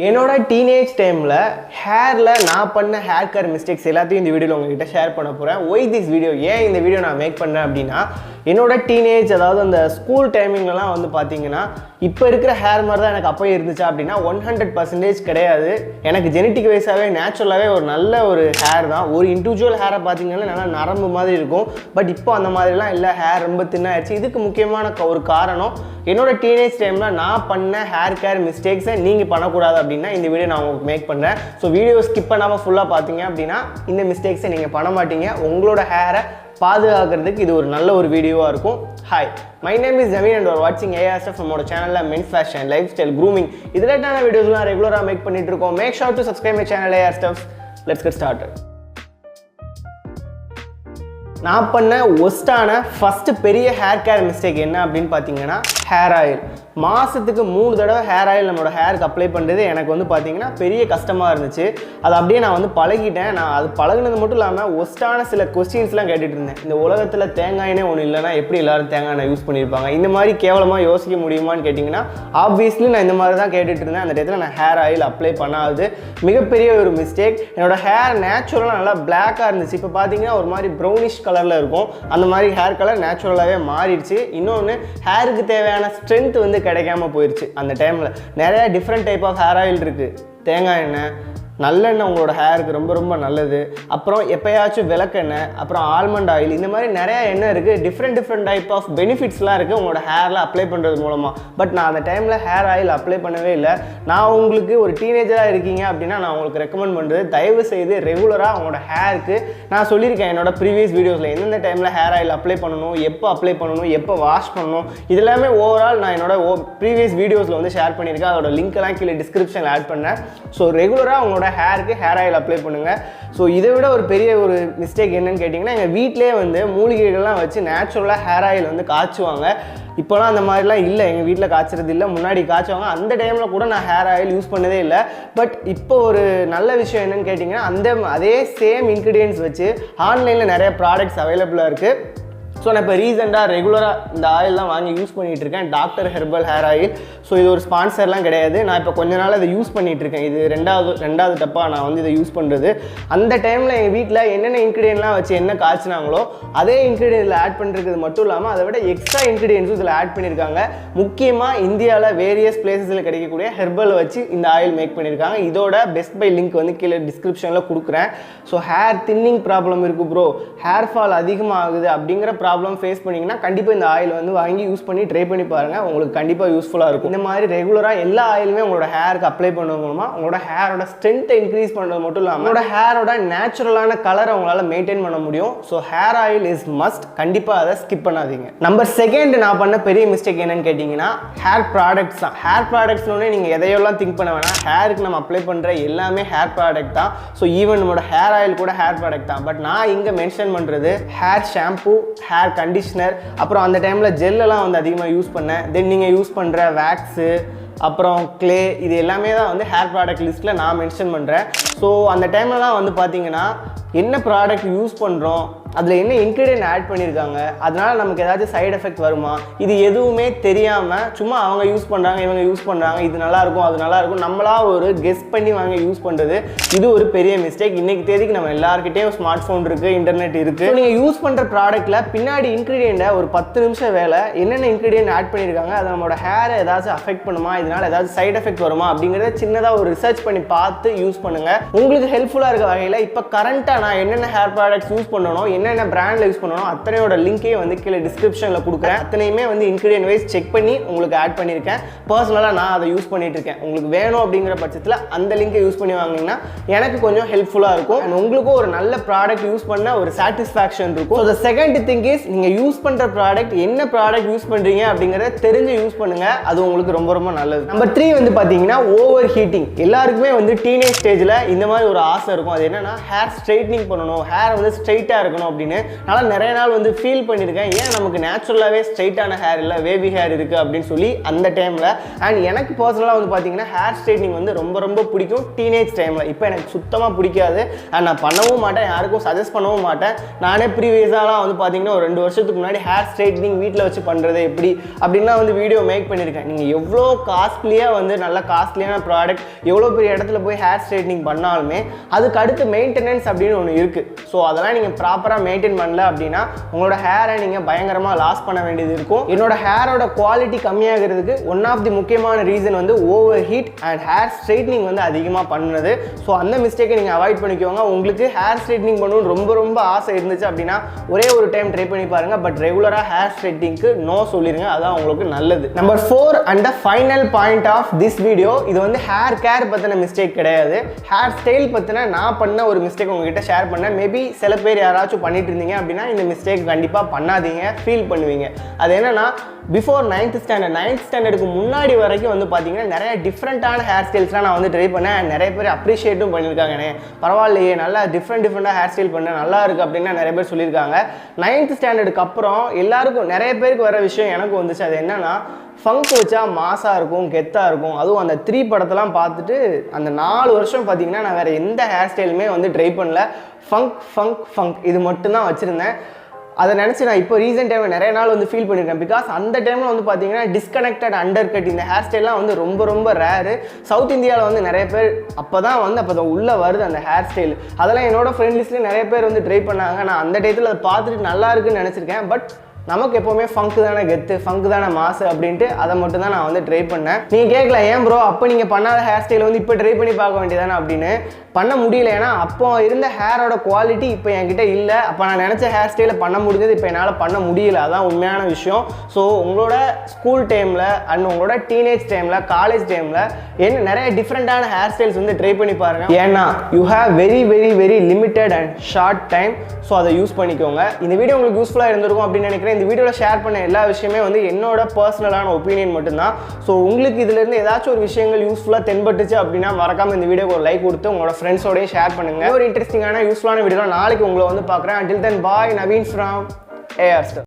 என்னோட டீனேஜ் டைமில் ஹேரில் நான் பண்ண ஹேர் கேர் மிஸ்டேக்ஸ் எல்லாத்தையும் இந்த வீடியோவில் உங்ககிட்ட ஷேர் பண்ண போகிறேன். ஒய் திஸ் வீடியோ, ஏன் இந்த வீடியோ நான் மேக் பண்ணேன் அப்படின்னா, என்னோட டீனேஜ் அதாவது அந்த ஸ்கூல் டைமிங்லலாம் வந்து பார்த்தீங்கன்னா இப்போ இருக்கிற ஹேர் மாதிரி தான் எனக்கு அப்போ இருந்துச்சா அப்படின்னா 100% கிடையாது. எனக்கு ஜெனட்டிக் வைஸாகவே நேச்சுரலாகவே ஒரு நல்ல ஒரு ஹேர் தான். ஒரு இண்டிவிஜுவல் ஹேரை பார்த்தீங்கன்னா நல்லா நரம்பு மாதிரி இருக்கும். பட் இப்போ அந்த மாதிரிலாம் இல்லை, ஹேர் ரொம்ப தின்னாயிடுச்சு. இதுக்கு முக்கியமான ஒரு காரணம் என்னோட டீனேஜ் டைமில் நான் பண்ண ஹேர் கேர் மிஸ்டேக்ஸை நீங்கள் பண்ணக்கூடாது அப்படின்னா இந்த வீடியோ நான் உங்களுக்கு மேக் பண்ணுறேன். ஸோ வீடியோ ஸ்கிப் பண்ணாமல் ஃபுல்லாக பார்த்தீங்க அப்படின்னா இந்த மிஸ்டேக்ஸை நீங்கள் பண்ண மாட்டீங்க. உங்களோட ஹேரை பாதுகாக்கிறதுக்கு இது ஒரு நல்ல ஒரு வீடியோவாக இருக்கும். Hi, my name is Jameen and வாட்சிங் ஏஆர் ஸ்டஃப். நம்மளோட சேனலில் men's fashion, lifestyle, grooming இது ரிலேட்டான வீடியோஸ்லாம் ரெகுலராக மேக் பண்ணிட்டு இருக்கோம். Make sure to subscribe my channel AR stuff. Let's get started. நான் பண்ண ஒஸ்ட்டான ஃபஸ்ட்டு பெரிய ஹேர் கேர் மிஸ்டேக் என்ன அப்படின்னு பார்த்தீங்கன்னா ஹேர் ஆயில். மாதத்துக்கு 3 தடவை ஹேர் ஆயில் நம்மளோட ஹேருக்கு அப்ளை பண்ணுறது எனக்கு வந்து பார்த்தீங்கன்னா பெரிய கஷ்டமாக இருந்துச்சு. அது அப்படியே நான் வந்து பழகிட்டேன். நான் அது பழகினது மட்டும் இல்லாமல் ஒஸ்ட்டான சில கொஸ்டின்ஸ்லாம் கேட்டுட்டு இருந்தேன். இந்த உலகத்தில் தேங்காயினே ஒன்று இல்லைனா எப்படி எல்லோரும் தேங்காய் எண்ணெய் யூஸ் பண்ணியிருப்பாங்க? இந்த மாதிரி கேவலமாக யோசிக்க முடியுமான்னு கேட்டிங்கன்னா ஆப்வியஸ்லி நான் இந்த மாதிரி தான் கேட்டுட்டு இருந்தேன். அந்த டயத்தில் நான் ஹேர் ஆயில் அப்ளை பண்ணாது மிகப்பெரிய ஒரு மிஸ்டேக். என்னோடய ஹேர் நேச்சுரலாக நல்லா பிளாக்காக இருந்துச்சு. இப்போ பார்த்தீங்கன்னா ஒரு மாதிரி ப்ரௌனிஷ் கலரில் இருக்கும். அந்த மாதிரி ஹேர் கலர் நேச்சுரலாகவே மாறிடுச்சு. இன்னொன்று, ஹேருக்கு தேவையான ஸ்ட்ரென்த் வந்து கிடைக்காம போயிடுச்சு. அந்த டைமில் நிறையா different type of hair oil இருக்குது. தேங்காய் எண்ணெய், நல்லெண்ணெய் உங்களோட ஹேருக்கு ரொம்ப ரொம்ப நல்லது. அப்புறம் எப்போயாச்சும் விளக்கெண்ணெய், அப்புறம் ஆல்மண்ட் ஆயில், இந்த மாதிரி நிறையா எண்ணெய் இருக்குது. டிஃப்ரெண்ட் டைப் ஆஃப் பெனிஃபிட்ஸ்லாம் இருக்குது உங்களோட ஹேரில் அப்ளை பண்ணுறது மூலமாக. பட் நான் அந்த டைமில் ஹேர் ஆயில் அப்ளை பண்ணவே இல்லை. நான் உங்களுக்கு ஒரு டீனேஜராக இருக்கீங்க அப்படின்னா நான் உங்களுக்கு ரெக்கமெண்ட் பண்ணுறது, தயவு செய்து ரெகுலராக உங்களோட ஹேருக்கு நான் சொல்லியிருக்கேன் என்னோட ப்ரீவியஸ் வீடியோஸில் எந்தெந்த டைமில் ஹேர் ஆயில் அப்ளை பண்ணணும், எப்போ அப்ளை பண்ணணும், எப்போ வாஷ் பண்ணணும், இதெல்லாமே ஓவரால் நான் என்னோட ப்ரீவியஸ் வீடியோஸில் வந்து ஷேர் பண்ணியிருக்கேன். அதோட லிங்க்கெல்லாம் கீழே டிஸ்கிரிப்ஷனில் ஆட் பண்ணேன். ஸோ ரெகுலராக உங்களோட ஹேருக்கு ஹேர் ஆயில் அப்ளை பண்ணுங்கள். ஸோ இதை விட ஒரு பெரிய ஒரு மிஸ்டேக் என்னன்னு கேட்டிங்கன்னா, எங்கள் வீட்டிலே வந்து மூலிகைகள்லாம் வச்சு நேச்சுரலாக ஹேர் ஆயில் வந்து காய்ச்சுவாங்க. இப்போலாம் அந்த மாதிரிலாம் இல்லை, எங்கள் வீட்டில் காய்ச்சறது இல்லை. முன்னாடி காய்ச்சுவாங்க. அந்த டைமில் கூட நான் ஹேர் ஆயில் யூஸ் பண்ணதே இல்லை. பட் இப்போ ஒரு நல்ல விஷயம் என்னென்னு கேட்டிங்கன்னா, அதே சேம் இன்க்ரீடியன்ட்ஸ் வச்சு ஆன்லைனில் நிறைய ப்ராடக்ட்ஸ் அவைலபிளாக இருக்குது. ஸோ நான் இப்போ ரீசெண்டாக ரெகுலராக இந்த ஆயில் தான் வாங்கி யூஸ் பண்ணிகிட்டு இருக்கேன். Doctor herbal hair oil. So இது ஒரு ஸ்பான்சர்லாம் கிடையாது. நான் இப்போ கொஞ்ச நாள் இதை யூஸ் பண்ணிகிட்டு இருக்கேன். இது ரெண்டாவது டப்பாக நான் வந்து இதை யூஸ் பண்ணுறது. அந்த டைமில் எங்கள் வீட்டில் என்னென்ன இன்க்ரீடியன்ட்லாம் வச்சு என்ன காய்ச்சினாங்களோ அதே இன்க்ரீடியன்ட்டில் ஆட் பண்ணுறது மட்டும் இல்லாமல் அதை விட எக்ஸ்ட்ரா இன்க்ரீடியன்ஸும் இதில் ஆட் பண்ணியிருக்காங்க. முக்கியமாக இந்தியாவில் வேரியஸ் பிளேசஸில் கிடைக்கக்கூடிய ஹெர்பல் வச்சு இந்த ஆயில் மேக் பண்ணியிருக்காங்க. இதோட பெஸ்ட் பை லிங்க் வந்து கீழே டிஸ்கிரிப்ஷனில் கொடுக்குறேன். ஸோ ஹேர் தின்னிங் ப்ராப்ளம் இருக்குது ப்ரோ, ஹேர் ஃபால் அதிகமாக ஆகுது அப்படிங்கிற ப்ராப்ளம் ஃபேஸ் பண்ணிங்கன்னா கண்டிப்பாக இந்த ஆயில் வந்து வாங்கி யூஸ் பண்ணி ட்ரை பண்ணி பாருங்கள். உங்களுக்கு கண்டிப்பாக யூஸ்ஃபுல்லாக இருக்கும். இந்த மாதிரி ரெகுலராக எல்லா ஆயிலுமே உங்களோட ஹேருக்கு அப்ளை பண்ணுறது மூலமாக உங்களோட ஹேரோட ஸ்ட்ரென்த்தை இன்க்ரீஸ் பண்ணுறது மட்டும் இல்லாமல் உங்களோட ஹேரோட நேச்சுரலான கலரை உங்களால் மெயின்டைன் பண்ண முடியும். So hair oil is must. கண்டிப்பாக அதை ஸ்கிப் பண்ணாதீங்க. நம்பர் 2 நான் பண்ண பெரிய மிஸ்டேக் என்னன்னு கேட்டிங்கன்னா ஹேர் ப்ராடக்ட்ஸ் தான். ஹேர் ப்ராடக்ட்ஸ்னோடனே நீங்கள் எதையெல்லாம் திங்க் பண்ண வேணாம். ஹேருக்கு நம்ம அப்ளை பண்ணுற எல்லாமே ஹேர் ப்ராடக்ட் தான். ஸோ ஈவன் நம்மளோட ஹேர் ஆயில் கூட ஹேர் ப்ராடக்ட் தான். பட் நான் இங்கே மென்ஷன் பண்ணுறது ஹேர் ஷாம்பூ, ஹேர் கண்டிஷனர், அப்புறம் அந்த டைமில் ஜெல்லெல்லாம் வந்து அதிகமாக யூஸ் பண்ணேன். தென் நீங்கள் யூஸ் பண்ணுற வேக்ஸு, அப்புறம் க்ளே, இது எல்லாமே தான் வந்து ஹேர் ப்ராடக்ட் லிஸ்ட்டில் நான் மென்ஷன் பண்ணுறேன். ஸோ அந்த டைம்லலாம் வந்து பார்த்தீங்கன்னா என்ன ப்ராடக்ட் யூஸ் பண்ணுறோம், அதில் என்ன இன்க்ரீடியன்ட் ஆட் பண்ணியிருக்காங்க, அதனால் நமக்கு ஏதாச்சும் சைடு எஃபெக்ட் வருமா, இது எதுவுமே தெரியாமல் சும்மா அவங்க யூஸ் பண்ணுறாங்க, இவங்க யூஸ் பண்ணுறாங்க, இது நல்லாயிருக்கும் அது நல்லாயிருக்கும் நம்மளா ஒரு கெஸ் பண்ணி வாங்கி யூஸ் பண்ணுறது, இது ஒரு பெரிய மிஸ்டேக். இன்றைக்கி தேதிக்கு நம்ம எல்லாருக்கிட்டேயும் ஸ்மார்ட் ஃபோன் இருக்குது, இன்டர்நெட் இருக்குது. நீங்கள் யூஸ் பண்ணுற ப்ராடக்ட்டில் பின்னாடி இன்க்ரீடியண்ட்டை ஒரு 10 நிமிஷம் வேலை என்னென்ன இன்க்ரீடியன்ட் ஆட் பண்ணியிருக்காங்க, அது நம்மளோட ஹேரை ஏதாச்சும் அஃபெக்ட் பண்ணுமா, இதனால் ஏதாச்சும் சைடு எஃபெக்ட் வருமா அப்படிங்கிறத சின்னதாக ஒரு ரிசர்ச் பண்ணி பார்த்து யூஸ் பண்ணுங்கள். உங்களுக்கு ஹெல்ப்ஃபுல்லாக இருக்க வகையில் இப்போ கரண்ட்டாக நான் என்னென்ன ஹேர் ப்ராடக்ட்ஸ் யூஸ் பண்ணணும், என்னென்ன பிராண்டில் யூஸ் பண்ணணும், அத்தனையோட லிங்கே வந்து கீழே டிஸ்கிரிப்ஷனில் கொடுக்குறேன். அத்தனையுமே வந்து இன்க்ரீடியன்ட் வைஸ் செக் பண்ணி உங்களுக்கு ஆட் பண்ணியிருக்கேன். பர்சனலாக நான் அதை யூஸ் பண்ணிட்டு இருக்கேன். உங்களுக்கு வேணும் அப்படிங்கிற பட்சத்தில் அந்த லிங்கை யூஸ் பண்ணி வாங்கினீங்கன்னா எனக்கு கொஞ்சம் ஹெல்ப்ஃபுல்லாக இருக்கும். அண்ட் உங்களுக்கும் ஒரு நல்ல ப்ராடக்ட் யூஸ் பண்ண ஒரு சாட்டிஸ்ஃபேக்ஷன் இருக்கும். So the second thing is, நீங்கள் யூஸ் பண்ணுற ப்ராடக்ட் என்ன ப்ராடக்ட் யூஸ் பண்ணுறீங்க அப்படிங்கிறத தெரிஞ்சு யூஸ் பண்ணுங்கள். அது உங்களுக்கு ரொம்ப ரொம்ப நல்லது. நம்பர் 3 வந்து பார்த்தீங்கன்னா ஓவர் ஹீட்டிங். எல்லாருக்குமே வந்து டீனேஜ் ஸ்டேஜில் இந்த மாதிரி ஒரு ஆசை இருக்கும். அது என்னன்னா ஹேர் ஸ்ட்ரைட்னிங் ஸ்ட்ரைட்னிங் பண்ணணும், ஹேர் வந்து ஸ்ட்ரைட்டாக இருக்கணும் அப்படின்னு நான் நிறைய நாள் வந்து ஃபீல் பண்ணியிருக்கேன். ஏன் நமக்கு நேச்சுரலாகவே ஸ்ட்ரைட்டான ஹேர் இல்லை, வேவி ஹேர் இருக்குது அப்படின்னு சொல்லி அந்த டைமில். அண்ட் எனக்கு பர்சனலாக வந்து பார்த்தீங்கன்னா ஹேர் ஸ்ட்ரைட்னிங் வந்து ரொம்ப ரொம்ப பிடிக்கும் டீனேஜ் டைமில். இப்போ எனக்கு சுத்தமாக பிடிக்காது அண்ட் நான் பண்ணவும் மாட்டேன், யாருக்கும் சஜஸ்ட் பண்ணவும் மாட்டேன். நானே ப்ரீவியஸாலாம் வந்து பார்த்தீங்கன்னா ஒரு 2 வருஷத்துக்கு முன்னாடி ஹேர் ஸ்ட்ரைட்னிங் வீட்டில் வச்சு பண்ணுறது எப்படி அப்படின்னா வந்து வீடியோ மேக் பண்ணியிருக்கேன். நீங்கள் எவ்வளோ காஸ்ட்லியாக வந்து நல்ல காஸ்ட்லியான ப்ராடக்ட் எவ்வளோ பெரிய இடத்துல போய் ஹேர் ஸ்ட்ரைட்னிங் பண்ணாலுமே அதுக்கு அடுத்து மெயின்டெனன்ஸ் அப்படின்னு ஒன்று இருக்குது. ஸோ அதெல்லாம் நீங்கள் ப்ராப்பராக மெயின்டைன் பண்ணல அப்படின்னா உங்களோட ஹேரை நீங்கள் பயங்கரமாக லாஸ் பண்ண வேண்டியது இருக்கும். என்னோட ஹேரோட குவாலிட்டி கம்மியாகிறதுக்கு ஒன் ஆஃப் தி முக்கியமான ரீசன் வந்து over heat and hair straightening வந்து அதிகமாக பண்ணுது. ஸோ அந்த மிஸ்டேக்கை நீங்கள் அவாய்ட் பண்ணிக்கோங்க. உங்களுக்கு ஹேர் ஸ்ட்ரைட்னிங் பண்ணணும்னு ரொம்ப ரொம்ப ஆசை இருந்துச்சு அப்படின்னா ஒரே ஒரு டைம் ட்ரை பண்ணி பாருங்கள். பட் ரெகுலராக ஹேர் ஸ்ட்ரைட்னிங்க்கு நோ சொல்லிடுங்க, அதான் உங்களுக்கு நல்லது. Number 4 and the final point of this video, இது வந்து ஹேர் கேர் பற்றின மிஸ்டேக் கிடையாது, ஹேர் ஸ்டைல் பற்றின நான் பண்ண ஒரு மிஸ்டேக் உங்ககிட்ட ஷேர் பண்ணேன். மேபி சில பேர் யாராச்சும் பண்ணிட்டு இருந்தீங்க அப்படின்னா இந்த மிஸ்டேக் கண்டிப்பாக பண்ணாதீங்க, ஃபீல் பண்ணுவீங்க. அது என்னன்னா பிஃபோர் 9th ஸ்டாண்டர்டுக்கு முன்னாடி வரைக்கும் வந்து பார்த்தீங்கன்னா நிறைய டிஃப்ரெண்ட்டான ஹேர் ஸ்டைல்ஸ்லாம் நான் வந்து ட்ரை பண்ணேன். நிறைய பேர் அப்ரிஷியேட்டும் பண்ணியிருக்காங்கண்ணே, பரவாயில்லையே நல்லா டிஃப்ரெண்ட்டாக ஹேர் ஸ்டைல் பண்ண நல்லா இருக்குது அப்படின்னு நிறைய பேர் சொல்லியிருக்காங்க. 9th ஸ்டாண்டர்டுக்கு அப்புறம் எல்லாருக்கும் நிறைய பேருக்கு வர விஷயம் எனக்கு வந்துச்சு. அது என்னன்னா ஃபங்க் வச்சா மாசாக இருக்கும், கெத்தாக இருக்கும். அதுவும் அந்த 3 படத்தெல்லாம் பார்த்துட்டு அந்த 4 வருஷம் பார்த்தீங்கன்னா நான் வேறு எந்த ஹேர் ஸ்டைலுமே வந்து ட்ரை பண்ணல. ஃபங்க் இது மட்டும்தான் வச்சுருந்தேன். அதை நினச்சி நான் இப்போ ரீசெண்ட் டைமில் நிறைய நாள் வந்து ஃபீல் பண்ணியிருக்கேன். பிகாஸ் அந்த டைமில் வந்து பார்த்தீங்கன்னா டிஸ்கனெக்டட் அண்டர் கட் இந்த ஹேர் ஸ்டைல்லாம் வந்து ரொம்ப ரொம்ப ரேரு. சவுத் இந்தியாவில் வந்து நிறைய பேர் அப்போ தான் உள்ளே வருது அந்த ஹேர் ஸ்டைல். அதெல்லாம் என்னோடய ஃப்ரெண்ட் லிஸ்ட்லேயே நிறைய பேர் வந்து ட்ரை பண்ணாங்க. நான் அந்த டயத்தில் அதை பார்த்துட்டு நல்லா இருக்குன்னு நினச்சிருக்கேன். பட் நமக்கு எப்போவுமே ஃபங்க் தானே கெத்து, ஃபங்க் தானே மாசு அப்படின்ட்டு அதை மட்டும் தான் நான் வந்து ட்ரை பண்ணேன். நீங்கள் கேட்கலாம் ஏன் ப்ரோ அப்போ நீங்கள் பண்ணாத ஹேர் ஸ்டைல் வந்து இப்போ ட்ரை பண்ணி பார்க்க வேண்டியதானே அப்படின்னு. பண்ண முடியல, ஏன்னா அப்போ இருந்த ஹேரோட குவாலிட்டி இப்போ என்கிட்ட இல்லை. அப்போ நான் நினச்ச ஹேர் ஸ்டைலை பண்ண முடிஞ்சது, இப்போ என்னால் பண்ண முடியல. அதான் உண்மையான விஷயம். ஸோ உங்களோட ஸ்கூல் டைமில் அண்ட் உங்களோட டீனேஜ் டைமில் காலேஜ் டைமில் என்ன நிறைய டிஃப்ரெண்ட்டான ஹேர் ஸ்டைல்ஸ் வந்து ட்ரை பண்ணி பாருங்கள். ஏன்னா you have very very very limited and short time. So அதை யூஸ் பண்ணிக்கோங்க. இந்த வீடியோ உங்களுக்கு யூஸ்ஃபுல்லாக இருந்திருக்கும் அப்படின்னு நினைக்கிறேன். இந்த வீடியோவில் ஷேர் பண்ண எல்லா விஷயமே வந்து என்னோட பர்சனலான ஒப்பீனியன் மட்டும்தான். ஸோ உங்களுக்கு இதிலிருந்து ஏதாச்சும் ஒரு விஷயங்கள் யூஸ்ஃபுல்லாக தென்பட்டுச்சு அப்படின்னா மறக்காமல் இந்த வீடியோக்கு ஒரு லைக் கொடுத்து உங்களோட ஃப்ரெண்ட்ஸோடய ஷேர் பண்ணுங்கள். ஒரு இன்ட்ரெஸ்டிங்கான யூஸ்ஃபுல்லான வீடியோ நாளைக்கு உங்களை வந்து பார்க்குறேன். Until then, bye. Naveen from Haircare.